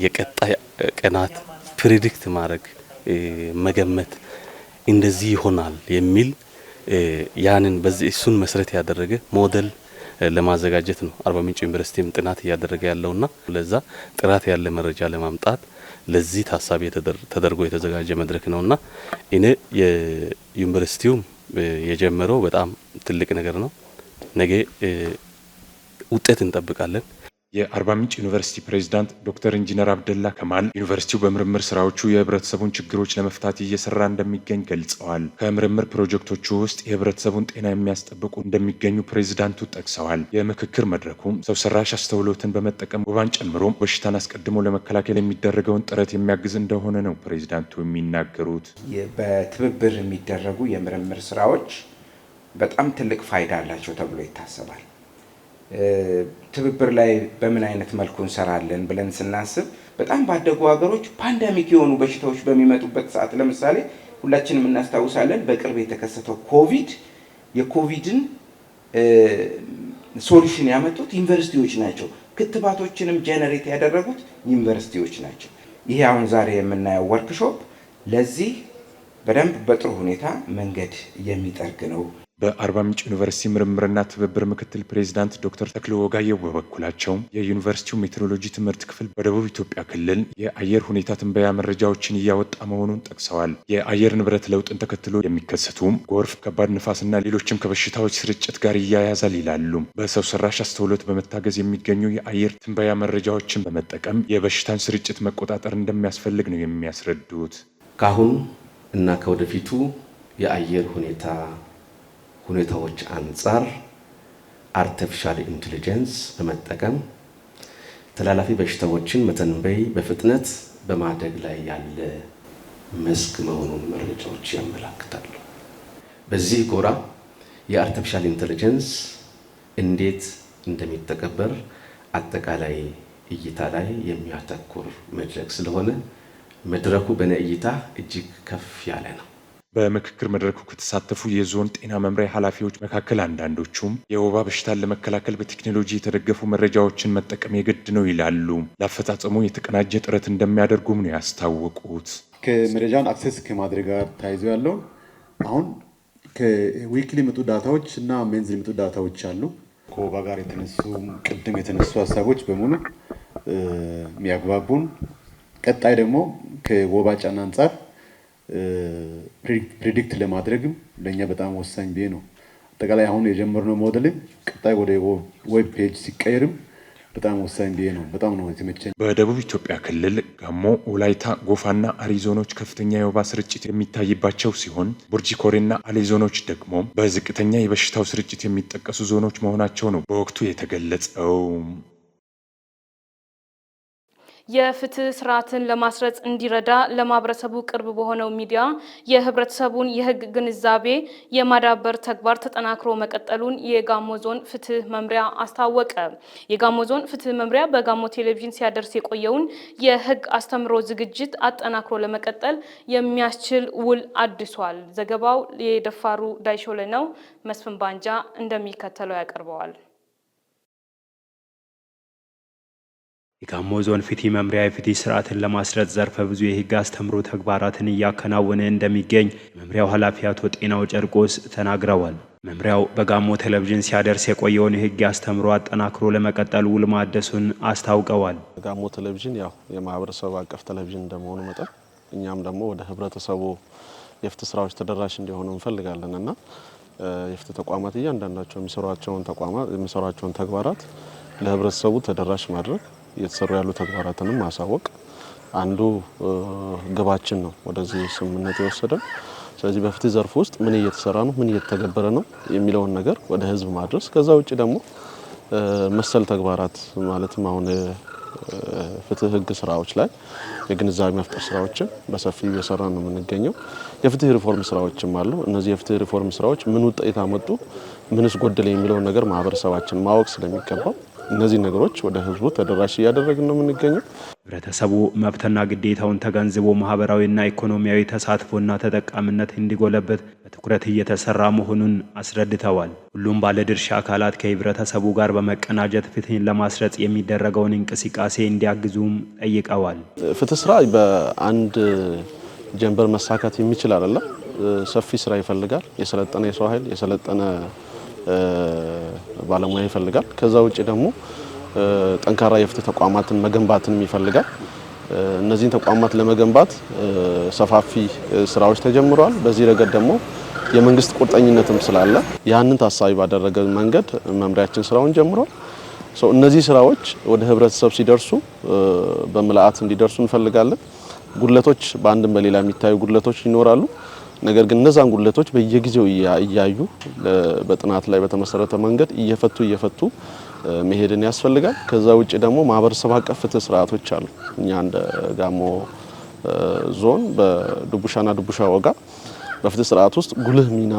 የቀጣይ ቀናት ፕሬዲክት ማድረግ መገመት እንደዚህ ይሆናል የሚል ያንን በዚህ እሱን መሰረት ያደረገ ሞዴል ለማዘጋጀት ነው አርባ ምንጭ ዩኒቨርሲቲም ጥናት እያደረገ ያለውና ለዛ ጥራት ያለ መረጃ ለማምጣት ለዚህ ታሳቢ ተደርጎ የተዘጋጀ መድረክ ነውና እኔ የዩኒቨርሲቲው የጀመረው በጣም ትልቅ ነገር ነው። ነገ ውጤት እንጠብቃለን። የአርባ ምንጭ ዩኒቨርሲቲ ፕሬዝዳንት ዶክተር ኢንጂነር አብደላ ከማል ዩኒቨርሲቲው በምርምር ስራዎቹ የህብረተሰቡን ችግሮች ለመፍታት እየሰራ እንደሚገኝ ገልጸዋል። ከምርምር ፕሮጀክቶቹ ውስጥ የህብረተሰቡን ጤና የሚያስጠብቁ እንደሚገኙ ፕሬዝዳንቱ ጠቅሰዋል። የምክክር መድረኩም ሰው ሰራሽ አስተውሎትን በመጠቀም ወባን ጨምሮ በሽታን አስቀድሞ ለመከላከል የሚደረገውን ጥረት የሚያግዝ እንደሆነ ነው ፕሬዝዳንቱ የሚናገሩት። በትብብር የሚደረጉ የምርምር ስራዎች በጣም ትልቅ ፋይዳ አላቸው ተብሎ ይታሰባል። ትብብር ላይ በምን አይነት መልኩ እንሰራለን ብለን ስናስብ በጣም ባደጉ ሀገሮች ፓንደሚክ የሆኑ በሽታዎች በሚመጡበት ሰዓት ለምሳሌ ሁላችንም እናስታውሳለን በቅርብ የተከሰተው ኮቪድ የኮቪድን ሶሉሽን ያመጡት ዩኒቨርሲቲዎች ናቸው። ክትባቶችንም ጀነሬት ያደረጉት ዩኒቨርሲቲዎች ናቸው። ይሄ አሁን ዛሬ የምናየው ወርክሾፕ ለዚህ በደንብ በጥሩ ሁኔታ መንገድ የሚጠርግ ነው። በአርባ ምንጭ ዩኒቨርሲቲ ምርምርና ትብብር ምክትል ፕሬዚዳንት ዶክተር ተክለ ወጋየሁ በበኩላቸው የዩኒቨርሲቲው ሜትሮሎጂ ትምህርት ክፍል በደቡብ ኢትዮጵያ ክልል የአየር ሁኔታ ትንበያ መረጃዎችን እያወጣ መሆኑን ጠቅሰዋል። የአየር ንብረት ለውጥን ተከትሎ የሚከሰቱ ጎርፍ፣ ከባድ ንፋስና ሌሎችም ከበሽታዎች ስርጭት ጋር ይያያዛል ይላሉ። በሰው ሰራሽ አስተውሎት በመታገዝ የሚገኙ የአየር ትንበያ መረጃዎችን በመጠቀም የበሽታን ስርጭት መቆጣጠር እንደሚያስፈልግ ነው የሚያስረዱት። ካሁን እና ከወደፊቱ የአየር ሁኔታዎች አንጻር አርቲፊሻል ኢንተለጀንስ በመጠቀም ተላላፊ በሽታዎችን መተንበይ በፍጥነት በማደግ ላይ ያለ መስክ መሆኑን መረጃዎች ያመለክታሉ። በዚህ ጎራ የአርቲፊሻል ኢንተለጀንስ እንዴት እንደሚተገበር አጠቃላይ እይታ ላይ የሚያተኩር መድረክ ስለሆነ መድረኩ በኔ እይታ እጅግ ከፍ ያለ ነው። በምክክር መድረኩ ከተሳተፉ የዞን ጤና መምሪያ ኃላፊዎች መካከል አንዳንዶቹም የወባ በሽታን ለመከላከል በቴክኖሎጂ የተደገፉ መረጃዎችን መጠቀም የግድ ነው ይላሉ። ለአፈጻጸሙ የተቀናጀ ጥረት እንደሚያደርጉም ነው ያስታወቁት። ከመረጃን አክሰስ ከማድረግ ጋር ተያይዞ ያለው አሁን ከዊክሊ መጡ ዳታዎች እና ሜንዝሊ መጡ ዳታዎች አሉ። ከወባ ጋር ቅድም የተነሱ ሀሳቦች በሙሉ የሚያግባቡን ቀጣይ ደግሞ ከወባ ጫና አንጻር ፕሪዲክት ለማድረግም ለኛ በጣም ወሳኝ ቢሆን ነው። አጠቃላይ አሁን የጀመርነው ሞዴልም ቀጣይ ወደ ዌብ ፔጅ ሲቀየርም በጣም ወሳኝ ቢሆን ነው። በጣም ነው የተመቸኝ። በደቡብ ኢትዮጵያ ክልል ጋሞ፣ ወላይታ፣ ጎፋና አሪ ዞኖች ከፍተኛ የወባ ስርጭት የሚታይባቸው ሲሆን ቡርጂ ኮሬና አሌ ዞኖች ደግሞ በዝቅተኛ የበሽታው ስርጭት የሚጠቀሱ ዞኖች መሆናቸው ነው በወቅቱ የተገለጸው። የፍትህ ስርዓትን ለማስረጽ እንዲረዳ ለማህበረሰቡ ቅርብ በሆነው ሚዲያ የህብረተሰቡን የህግ ግንዛቤ የማዳበር ተግባር ተጠናክሮ መቀጠሉን የጋሞ ዞን ፍትህ መምሪያ አስታወቀ። የጋሞ ዞን ፍትህ መምሪያ በጋሞ ቴሌቪዥን ሲያደርስ የቆየውን የህግ አስተምሮ ዝግጅት አጠናክሮ ለመቀጠል የሚያስችል ውል አድሷል። ዘገባው የደፋሩ ዳይሾለ ነው። መስፍን ባንጃ እንደሚከተለው ያቀርበዋል። የጋሞ ዞን ፍትህ መምሪያ የፍትህ ስርዓትን ለማስረጽ ዘርፈ ብዙ የህግ አስተምሮ ተግባራትን እያከናወነ እንደሚገኝ የመምሪያው ኃላፊ አቶ ጤናው ጨርቆስ ተናግረዋል። መምሪያው በጋሞ ቴሌቪዥን ሲያደርስ የቆየውን የህግ አስተምሮ አጠናክሮ ለመቀጠል ውል ማደሱን አስታውቀዋል። ጋሞ ቴሌቪዥን ያው የማህበረሰብ አቀፍ ቴሌቪዥን እንደመሆኑ መጠን እኛም ደግሞ ወደ ህብረተሰቡ የፍትህ ስራዎች ተደራሽ እንዲሆኑ እንፈልጋለን እና የፍትህ ተቋማት እያንዳንዳቸው የሚሰሯቸውን ተግባራት ለህብረተሰቡ ተደራሽ ማድረግ እየተሰሩ ያሉ ተግባራትንም ማሳወቅ አንዱ ግባችን ነው ወደዚህ ስምምነት የወሰደው። ስለዚህ በፍትህ ዘርፍ ውስጥ ምን እየተሰራ ነው፣ ምን እየተገበረ ነው የሚለውን ነገር ወደ ህዝብ ማድረስ፣ ከዛ ውጪ ደግሞ መሰል ተግባራት ማለትም አሁን ፍትህ ህግ ስራዎች ላይ የግንዛቤ መፍጠር ስራዎችን በሰፊው እየሰራ ነው የምንገኘው። የፍትህ ሪፎርም ስራዎችም አሉ። እነዚህ የፍትህ ሪፎርም ስራዎች ምን ውጤት አመጡ፣ ምንስ ጎደለ የሚለውን ነገር ማህበረሰባችን ማወቅ ስለሚገባው እነዚህ ነገሮች ወደ ህዝቡ ተደራሽ እያደረግን ነው የምንገኘው። ህብረተሰቡ መብትና ግዴታውን ተገንዝቦ ማህበራዊና ኢኮኖሚያዊ ተሳትፎና ተጠቃሚነት እንዲጎለበት በትኩረት እየተሰራ መሆኑን አስረድተዋል። ሁሉም ባለድርሻ አካላት ከህብረተሰቡ ጋር በመቀናጀት ፍትህን ለማስረጽ የሚደረገውን እንቅስቃሴ እንዲያግዙም ጠይቀዋል። ፍትህ ስራ በአንድ ጀንበር መሳካት የሚችል አይደለም። ሰፊ ስራ ይፈልጋል። የሰለጠነ የሰው ኃይል፣ የሰለጠነ ባለሙያ ይፈልጋል። ከዛ ውጪ ደግሞ ጠንካራ የፍትህ ተቋማትን መገንባትን ይፈልጋል። እነዚህን ተቋማት ለመገንባት ሰፋፊ ስራዎች ተጀምረዋል። በዚህ ረገድ ደግሞ የመንግስት ቁርጠኝነትም ስላለ ያንን ታሳቢ ባደረገ መንገድ መምሪያችን ስራውን ጀምሯል። እነዚህ ስራዎች ወደ ህብረተሰብ ሲደርሱ በምልአት እንዲደርሱ እንፈልጋለን። ጉድለቶች በአንድም በሌላ የሚታዩ ጉድለቶች ይኖራሉ። ነገር ግን እነዛን ጉድለቶች በየጊዜው እያዩ በጥናት ላይ በተመሰረተ መንገድ እየፈቱ መሄድን ያስፈልጋል። ከዛ ውጪ ደግሞ ማህበረሰብ አቀፍ ፍትህ ስርዓቶች አሉ። እኛ እንደ ጋሞ ዞን በዱቡሻና ዱቡሻ ወጋ በፍትህ ስርዓት ውስጥ ጉልህ ሚና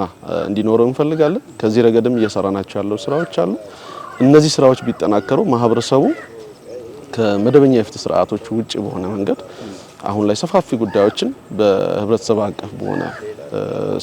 እንዲኖረው እንፈልጋለን። ከዚህ ረገድም እየሰራናቸው ያለው ስራዎች አሉ። እነዚህ ስራዎች ቢጠናከሩ ማህበረሰቡ ከመደበኛ የፍትህ ስርዓቶች ውጪ በሆነ መንገድ አሁን ላይ ሰፋፊ ጉዳዮችን በህብረተሰብ አቀፍ በሆነ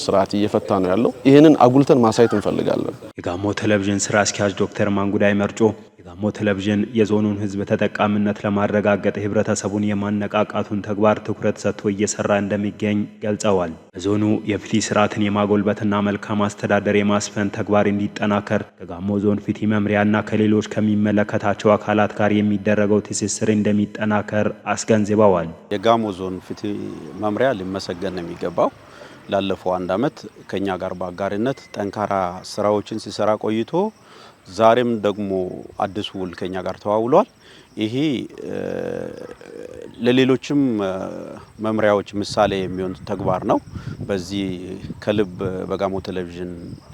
ስርዓት እየፈታ ነው ያለው። ይሄንን አጉልተን ማሳየት እንፈልጋለን። የጋሞ ቴሌቪዥን ስራ አስኪያጅ ዶክተር ማንጉዳይ መርጮ የጋሞ ቴሌቪዥን የዞኑን ህዝብ ተጠቃሚነት ለማረጋገጥ ህብረተሰቡን የማነቃቃቱን ተግባር ትኩረት ሰጥቶ እየሰራ እንደሚገኝ ገልጸዋል። በዞኑ የፍትህ ስርዓትን የማጎልበትና መልካም አስተዳደር የማስፈን ተግባር እንዲጠናከር ከጋሞ ዞን ፍትህ መምሪያና ከሌሎች ከሚመለከታቸው አካላት ጋር የሚደረገው ትስስር እንደሚጠናከር አስገንዝበዋል። የጋሞ ዞን ፍትህ መምሪያ ሊመሰገን ነው የሚገባው። ላለፈው 1 አመት ከኛ ጋር በአጋርነት ጠንካራ ስራዎችን ሲሰራ ቆይቶ ዛሬም ደግሞ አዲስ ውል ከኛ ጋር ተዋውሏል። ይሄ ለሌሎችም መምሪያዎች ምሳሌ የሚሆን ተግባር ነው። በዚህ ከልብ በጋሞ ቴሌቪዥን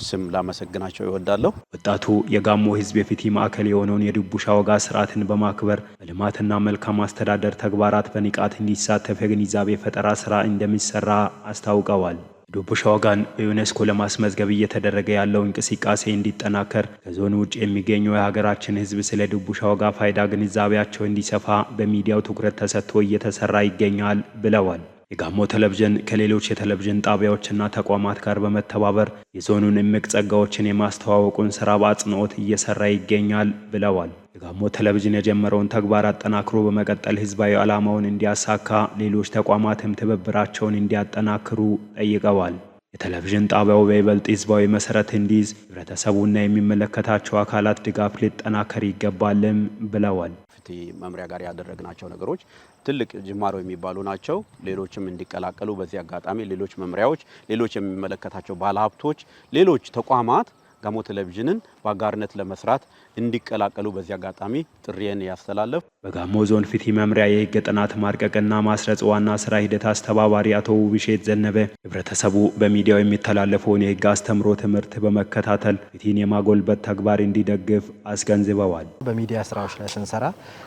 ስም ላመሰግናቸው ይወዳለሁ። ወጣቱ የጋሞ ህዝብ የፍትህ ማዕከል የሆነውን የድቡሻ ወጋ ስርዓትን በማክበር በልማትና መልካም አስተዳደር ተግባራት በንቃት እንዲሳተፍ የግንዛቤ ፈጠራ ስራ እንደሚሰራ አስታውቀዋል። ድቡሻ ወጋን በዩኔስኮ ለማስመዝገብ እየተደረገ ያለው እንቅስቃሴ እንዲጠናከር ከዞኑ ውጭ የሚገኘው የሀገራችን ህዝብ ስለ ድቡሻ ወጋ ፋይዳ ግንዛቤያቸው እንዲሰፋ በሚዲያው ትኩረት ተሰጥቶ እየተሰራ ይገኛል ብለዋል። የጋሞ ቴሌቪዥን ከሌሎች የቴሌቪዥን ጣቢያዎችና ተቋማት ጋር በመተባበር የዞኑን እምቅ ጸጋዎችን የማስተዋወቁን ስራ በአጽንኦት እየሰራ ይገኛል ብለዋል። የጋሞ ቴሌቪዥን የጀመረውን ተግባር አጠናክሮ በመቀጠል ህዝባዊ ዓላማውን እንዲያሳካ ሌሎች ተቋማትም ትብብራቸውን እንዲያጠናክሩ ጠይቀዋል። የቴሌቪዥን ጣቢያው በይበልጥ ህዝባዊ መሰረት እንዲይዝ ህብረተሰቡና የሚመለከታቸው አካላት ድጋፍ ሊጠናከር ይገባልም ብለዋል። ፍትህ መምሪያ ጋር ያደረግናቸው ነገሮች ትልቅ ጅማሮ የሚባሉ ናቸው። ሌሎችም እንዲቀላቀሉ በዚህ አጋጣሚ ሌሎች መምሪያዎች፣ ሌሎች የሚመለከታቸው ባለሀብቶች፣ ሌሎች ተቋማት ጋሞ ቴሌቪዥንን በአጋርነት ለመስራት እንዲቀላቀሉ በዚህ አጋጣሚ ጥሪዬን ያስተላለፍ። በጋሞ ዞን ፍትህ መምሪያ የህግ ጥናት ማርቀቅና ማስረጽ ዋና ስራ ሂደት አስተባባሪ አቶ ውብሼት ዘነበ ህብረተሰቡ በሚዲያው የሚተላለፈውን የህግ አስተምሮ ትምህርት በመከታተል ፍትህን የማጎልበት ተግባር እንዲደግፍ አስገንዝበዋል። በሚዲያ ስራዎች ላይ ስንሰራ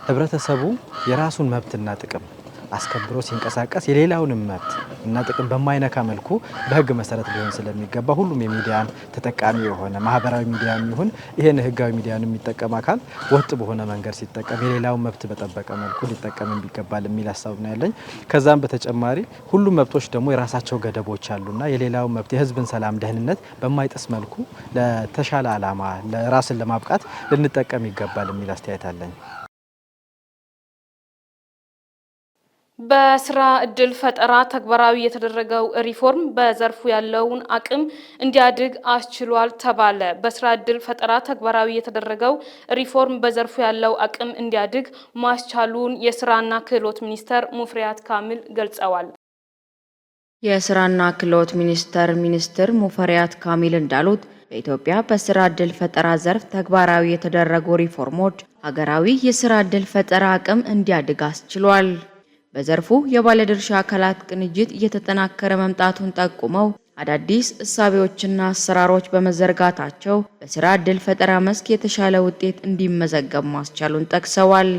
ህብረተሰቡ የራሱን መብትና ጥቅም አስከብሮ ሲንቀሳቀስ የሌላውንም መብት እና ጥቅም በማይነካ መልኩ በህግ መሰረት ሊሆን ስለሚገባ ሁሉም የሚዲያን ተጠቃሚ የሆነ ማህበራዊ ሚዲያም ይሁን ይሄን ህጋዊ ሚዲያን የሚጠቀም አካል ወጥ በሆነ መንገድ ሲጠቀም የሌላውን መብት በጠበቀ መልኩ ሊጠቀም ይገባል የሚል ሀሳብ ነው ያለኝ። ከዛም በተጨማሪ ሁሉም መብቶች ደግሞ የራሳቸው ገደቦች አሉና የሌላውን መብት የህዝብን ሰላም፣ ደህንነት በማይጥስ መልኩ ለተሻለ ዓላማ ለራስን ለማብቃት ልንጠቀም ይገባል የሚል አስተያየት አለኝ። በስራ እድል ፈጠራ ተግባራዊ የተደረገው ሪፎርም በዘርፉ ያለውን አቅም እንዲያድግ አስችሏል ተባለ። በስራ እድል ፈጠራ ተግባራዊ የተደረገው ሪፎርም በዘርፉ ያለው አቅም እንዲያድግ ማስቻሉን የስራና ክህሎት ሚኒስተር ሙፈሪያት ካሚል ገልጸዋል። የስራና ክህሎት ሚኒስትር ሙፈሪያት ካሚል እንዳሉት በኢትዮጵያ በስራ እድል ፈጠራ ዘርፍ ተግባራዊ የተደረጉ ሪፎርሞች ሀገራዊ የስራ እድል ፈጠራ አቅም እንዲያድግ አስችሏል። በዘርፉ የባለድርሻ አካላት ቅንጅት እየተጠናከረ መምጣቱን ጠቁመው አዳዲስ እሳቤዎችና አሰራሮች በመዘርጋታቸው በስራ እድል ፈጠራ መስክ የተሻለ ውጤት እንዲመዘገብ ማስቻሉን ጠቅሰዋል።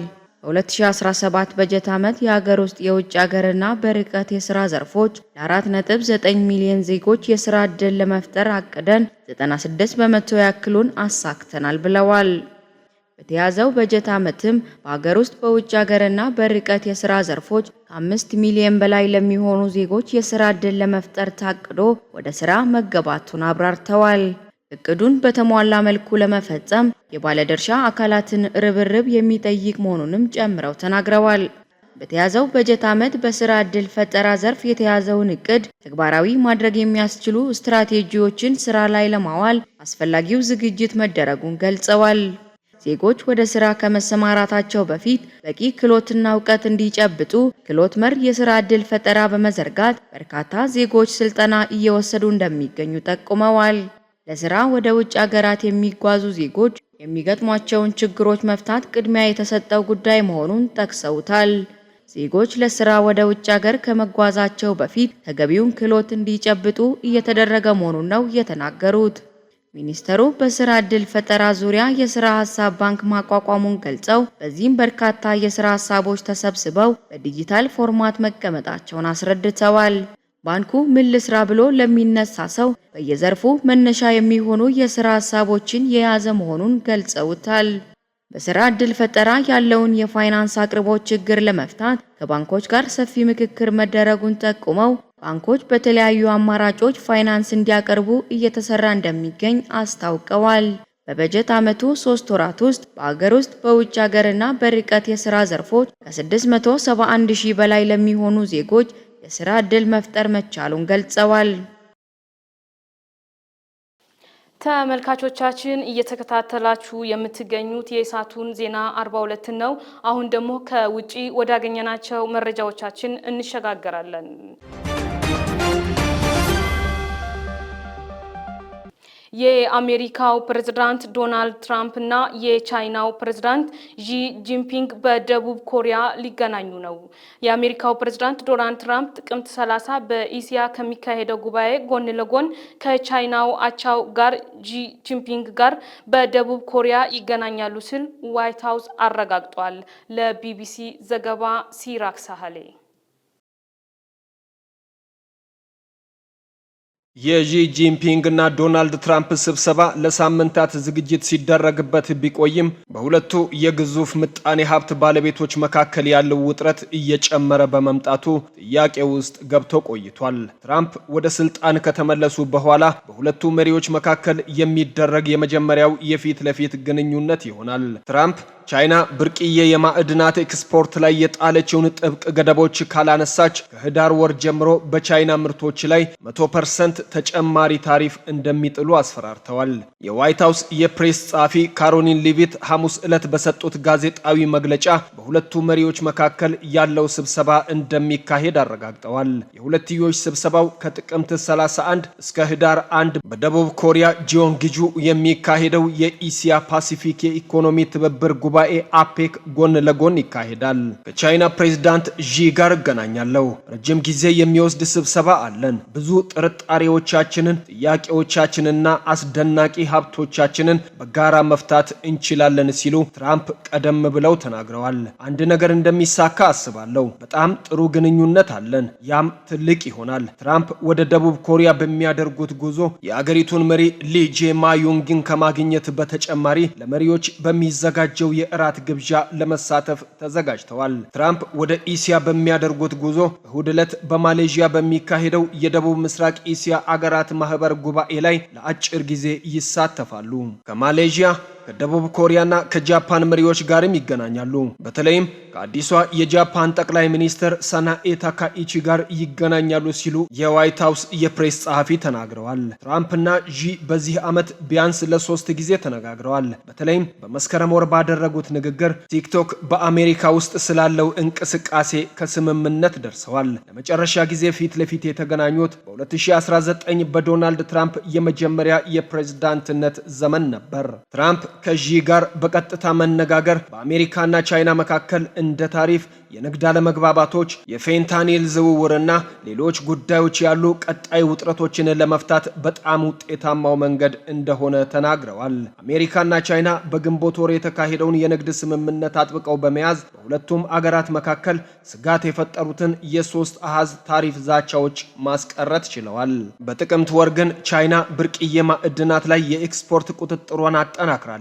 በ2017 በጀት ዓመት የሀገር ውስጥ የውጭ ሀገርና በርቀት የስራ ዘርፎች ለ4.9 ሚሊዮን ዜጎች የስራ እድል ለመፍጠር አቅደን 96 በመቶ ያክሉን አሳክተናል ብለዋል። በተያዘው በጀት ዓመትም በሀገር ውስጥ በውጭ ሀገርና በርቀት የስራ ዘርፎች ከ5 ሚሊዮን በላይ ለሚሆኑ ዜጎች የስራ እድል ለመፍጠር ታቅዶ ወደ ስራ መገባቱን አብራርተዋል። እቅዱን በተሟላ መልኩ ለመፈጸም የባለድርሻ አካላትን ርብርብ የሚጠይቅ መሆኑንም ጨምረው ተናግረዋል። በተያዘው በጀት ዓመት በስራ እድል ፈጠራ ዘርፍ የተያዘውን እቅድ ተግባራዊ ማድረግ የሚያስችሉ ስትራቴጂዎችን ስራ ላይ ለማዋል አስፈላጊው ዝግጅት መደረጉን ገልጸዋል። ዜጎች ወደ ስራ ከመሰማራታቸው በፊት በቂ ክህሎትና እውቀት እንዲጨብጡ ክህሎት መር የስራ እድል ፈጠራ በመዘርጋት በርካታ ዜጎች ስልጠና እየወሰዱ እንደሚገኙ ጠቁመዋል። ለስራ ወደ ውጭ ሀገራት የሚጓዙ ዜጎች የሚገጥሟቸውን ችግሮች መፍታት ቅድሚያ የተሰጠው ጉዳይ መሆኑን ጠቅሰውታል። ዜጎች ለስራ ወደ ውጭ ሀገር ከመጓዛቸው በፊት ተገቢውን ክህሎት እንዲጨብጡ እየተደረገ መሆኑን ነው የተናገሩት። ሚኒስተሩ በስራ እድል ፈጠራ ዙሪያ የስራ ሀሳብ ባንክ ማቋቋሙን ገልጸው በዚህም በርካታ የስራ ሀሳቦች ተሰብስበው በዲጂታል ፎርማት መቀመጣቸውን አስረድተዋል። ባንኩ ምን ልስራ ብሎ ለሚነሳ ሰው በየዘርፉ መነሻ የሚሆኑ የሥራ ሐሳቦችን የያዘ መሆኑን ገልጸውታል። በሥራ ዕድል ፈጠራ ያለውን የፋይናንስ አቅርቦት ችግር ለመፍታት ከባንኮች ጋር ሰፊ ምክክር መደረጉን ጠቁመው ባንኮች በተለያዩ አማራጮች ፋይናንስ እንዲያቀርቡ እየተሰራ እንደሚገኝ አስታውቀዋል። በበጀት ዓመቱ 3 ወራት ውስጥ በአገር ውስጥ በውጭ ሀገርና በርቀት የሥራ ዘርፎች ከ671 ሺህ በላይ ለሚሆኑ ዜጎች የሥራ ዕድል መፍጠር መቻሉን ገልጸዋል። ተመልካቾቻችን እየተከታተላችሁ የምትገኙት የኢሳቱን ዜና 42 ነው። አሁን ደግሞ ከውጪ ወዳገኘናቸው መረጃዎቻችን እንሸጋገራለን። የአሜሪካው ፕሬዝዳንት ዶናልድ ትራምፕ እና የቻይናው ፕሬዝዳንት ዢ ጂንፒንግ በደቡብ ኮሪያ ሊገናኙ ነው። የአሜሪካው ፕሬዝዳንት ዶናልድ ትራምፕ ጥቅምት 30 በኢሲያ ከሚካሄደው ጉባኤ ጎን ለጎን ከቻይናው አቻው ጋር ዢ ጂንፒንግ ጋር በደቡብ ኮሪያ ይገናኛሉ ሲል ዋይት ሃውስ አረጋግጧል። ለቢቢሲ ዘገባ ሲራክ ሳህሌ። የዢ ጂንፒንግ እና ዶናልድ ትራምፕ ስብሰባ ለሳምንታት ዝግጅት ሲደረግበት ቢቆይም በሁለቱ የግዙፍ ምጣኔ ሀብት ባለቤቶች መካከል ያለው ውጥረት እየጨመረ በመምጣቱ ጥያቄ ውስጥ ገብቶ ቆይቷል። ትራምፕ ወደ ስልጣን ከተመለሱ በኋላ በሁለቱ መሪዎች መካከል የሚደረግ የመጀመሪያው የፊት ለፊት ግንኙነት ይሆናል። ትራምፕ ቻይና ብርቅዬ የማዕድናት ኤክስፖርት ላይ የጣለችውን ጥብቅ ገደቦች ካላነሳች ከህዳር ወር ጀምሮ በቻይና ምርቶች ላይ 100% ተጨማሪ ታሪፍ እንደሚጥሉ አስፈራርተዋል። የዋይት ሃውስ የፕሬስ ጸሐፊ ካሮሊን ሊቪት ሐሙስ ዕለት በሰጡት ጋዜጣዊ መግለጫ በሁለቱ መሪዎች መካከል ያለው ስብሰባ እንደሚካሄድ አረጋግጠዋል። የሁለትዮሽ ስብሰባው ከጥቅምት 31 እስከ ህዳር 1 በደቡብ ኮሪያ ጂዮንግጁ የሚካሄደው የኢሲያ ፓሲፊክ የኢኮኖሚ ትብብር ጉባኤ አፔክ ጎን ለጎን ይካሄዳል። ከቻይና ፕሬዝዳንት ዢ ጋር እገናኛለሁ። ረጅም ጊዜ የሚወስድ ስብሰባ አለን። ብዙ ጥርጣሬዎቻችንን፣ ጥያቄዎቻችንና አስደናቂ ሀብቶቻችንን በጋራ መፍታት እንችላለን ሲሉ ትራምፕ ቀደም ብለው ተናግረዋል። አንድ ነገር እንደሚሳካ አስባለሁ። በጣም ጥሩ ግንኙነት አለን። ያም ትልቅ ይሆናል። ትራምፕ ወደ ደቡብ ኮሪያ በሚያደርጉት ጉዞ የአገሪቱን መሪ ሊ ጄማዩንግን ከማግኘት በተጨማሪ ለመሪዎች በሚዘጋጀው የእራት ግብዣ ለመሳተፍ ተዘጋጅተዋል። ትራምፕ ወደ ኢሲያ በሚያደርጉት ጉዞ እሁድ ዕለት በማሌዥያ በሚካሄደው የደቡብ ምስራቅ ኢሲያ አገራት ማህበር ጉባኤ ላይ ለአጭር ጊዜ ይሳተፋሉ። ከማሌዥያ ከደቡብ ኮሪያና ከጃፓን መሪዎች ጋርም ይገናኛሉ። በተለይም ከአዲሷ የጃፓን ጠቅላይ ሚኒስትር ሰናኤ ታካኢቺ ጋር ይገናኛሉ ሲሉ የዋይት ሃውስ የፕሬስ ጸሐፊ ተናግረዋል። ትራምፕና ዢ በዚህ ዓመት ቢያንስ ለ3 ጊዜ ተነጋግረዋል። በተለይም በመስከረም ወር ባደረጉት ንግግር ቲክቶክ በአሜሪካ ውስጥ ስላለው እንቅስቃሴ ከስምምነት ደርሰዋል። ለመጨረሻ ጊዜ ፊት ለፊት የተገናኙት በ2019 በዶናልድ ትራምፕ የመጀመሪያ የፕሬዝዳንትነት ዘመን ነበር። ትራምፕ ከዢ ጋር በቀጥታ መነጋገር በአሜሪካና ቻይና መካከል እንደ ታሪፍ፣ የንግድ አለመግባባቶች፣ የፌንታኒል ዝውውርና ሌሎች ጉዳዮች ያሉ ቀጣይ ውጥረቶችን ለመፍታት በጣም ውጤታማው መንገድ እንደሆነ ተናግረዋል። አሜሪካና ቻይና በግንቦት ወር የተካሄደውን የንግድ ስምምነት አጥብቀው በመያዝ በሁለቱም አገራት መካከል ስጋት የፈጠሩትን የ3 አሃዝ ታሪፍ ዛቻዎች ማስቀረት ችለዋል። በጥቅምት ወር ግን ቻይና ብርቅዬ ማዕድናት ላይ የኤክስፖርት ቁጥጥሯን አጠናክራለች።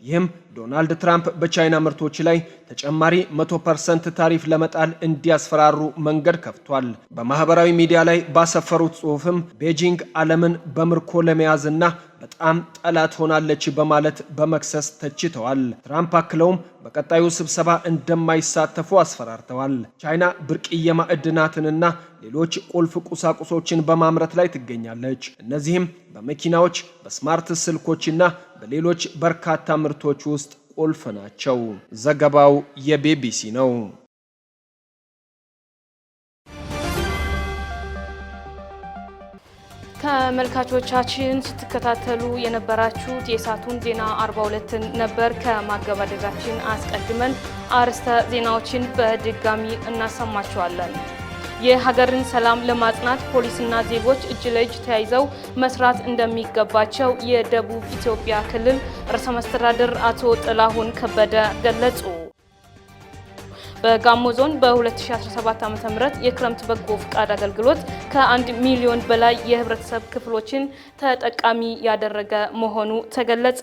ይህም ዶናልድ ትራምፕ በቻይና ምርቶች ላይ ተጨማሪ 100% ታሪፍ ለመጣል እንዲያስፈራሩ መንገድ ከፍቷል። በማህበራዊ ሚዲያ ላይ ባሰፈሩት ጽሑፍም ቤጂንግ ዓለምን በምርኮ ለመያዝና በጣም ጠላት ሆናለች በማለት በመክሰስ ተችተዋል። ትራምፕ አክለውም በቀጣዩ ስብሰባ እንደማይሳተፉ አስፈራርተዋል። ቻይና ብርቅዬ ማዕድናትንና ሌሎች ቁልፍ ቁሳቁሶችን በማምረት ላይ ትገኛለች። እነዚህም በመኪናዎች፣ በስማርት ስልኮችና በሌሎች በርካታ ምርቶች ውስጥ ቁልፍ ናቸው። ዘገባው የቢቢሲ ነው። ተመልካቾቻችን ስትከታተሉ የነበራችሁት የኢሳቱን ዜና 42 ነበር። ከማገባደዳችን አስቀድመን አርዕስተ ዜናዎችን በድጋሚ እናሰማችኋለን። የሀገርን ሰላም ለማጽናት ፖሊስና ዜጎች እጅ ለእጅ ተያይዘው መስራት እንደሚገባቸው የደቡብ ኢትዮጵያ ክልል ርዕሰ መስተዳድር አቶ ጥላሁን ከበደ ገለጹ። በጋሞ ዞን በ2017 ዓ.ም የክረምት በጎ ፍቃድ አገልግሎት ከ1 ሚሊዮን በላይ የህብረተሰብ ክፍሎችን ተጠቃሚ ያደረገ መሆኑ ተገለጸ።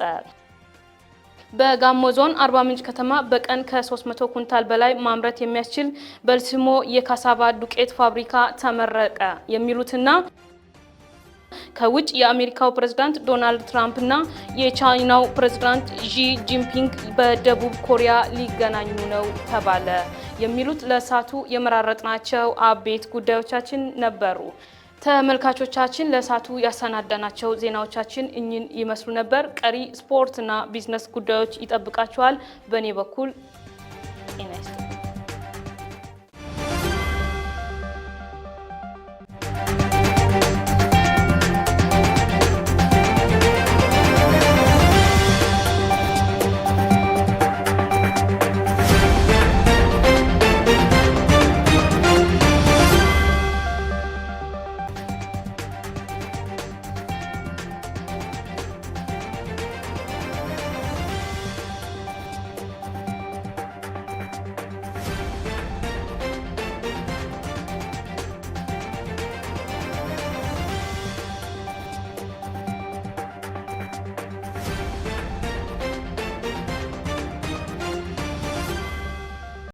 በጋሞ ዞን አርባ ምንጭ ከተማ በቀን ከ300 ኩንታል በላይ ማምረት የሚያስችል በልስሞ የካሳቫ ዱቄት ፋብሪካ ተመረቀ። የሚሉትና ከውጭ የአሜሪካው ፕሬዝዳንት ዶናልድ ትራምፕ እና የቻይናው ፕሬዝዳንት ዢ ጂንፒንግ በደቡብ ኮሪያ ሊገናኙ ነው ተባለ። የሚሉት ለሳቱ የመራረጥናቸው አቤት ጉዳዮቻችን ነበሩ። ተመልካቾቻችን ለሳቱ ያሰናዳናቸው ዜናዎቻችን እኚህን ይመስሉ ነበር። ቀሪ ስፖርትና ቢዝነስ ጉዳዮች ይጠብቃችኋል። በእኔ በኩል ጤና ይስጥ